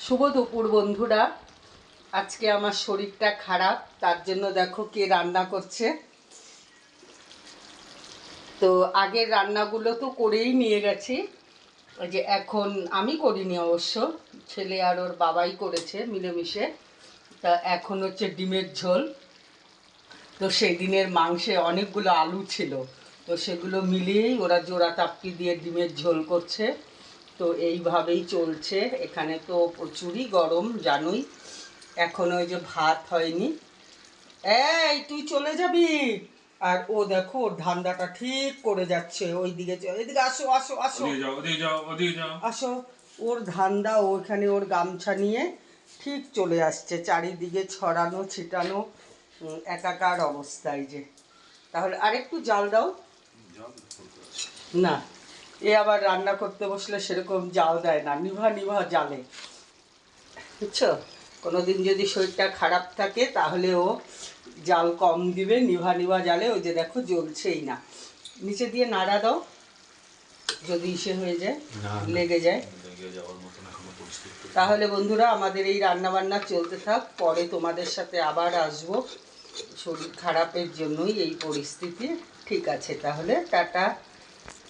শুভ দুপুর বন্ধুরা। আজকে আমার শরীরটা খারাপ, তার জন্য দেখো কে রান্না করছে। তো আগের রান্নাগুলো তো করেই নিয়ে গেছি, ওই যে এখন আমি করিনি অবশ্য, ছেলে আর ওর বাবাই করেছে মিলেমিশে। তা এখন হচ্ছে ডিমের ঝোল। তো সেই দিনের মাংসে অনেকগুলো আলু ছিল, তো সেগুলো মিলিয়েই ওরা জোড়া টাপকি দিয়ে ডিমের ঝোল করছে। তো এইভাবেই চলছে। এখানে তো প্রচুরই গরম জানোই। এখন ওই যে ভাত হয়নি। এই তুই চলে যাবি। আর ও দেখো ওর ধান্দাটা ঠিক করে যাচ্ছে, ওই দিকে এদিকে আসো আসো আসো, আসো। ওর ধান্দা, ওইখানে ওর গামছা নিয়ে ঠিক চলে আসছে, চারিদিকে ছড়ানো ছিটানো একাকার অবস্থায় যে। তাহলে আরেকটু জাল দাও না। এ আবার রান্না করতে বসলে সেরকম জাল দেয় না, নিভা নিভা জালে, বুঝছো। কোনোদিন যদি শরীরটা খারাপ থাকে তাহলে ও জাল কম দিবে, নিভা নিভা জালে। ওই যে দেখো জ্বলছেই না। নিচে দিয়ে নাড়া দাও, যদি ইসে হয়ে যায়, লেগে যায়। তাহলে বন্ধুরা আমাদের এই রান্নাবান্না চলতে থাক, পরে তোমাদের সাথে আবার আসবো। শরীর খারাপের জন্যই এই পরিস্থিতি। ঠিক আছে, তাহলে টাটা।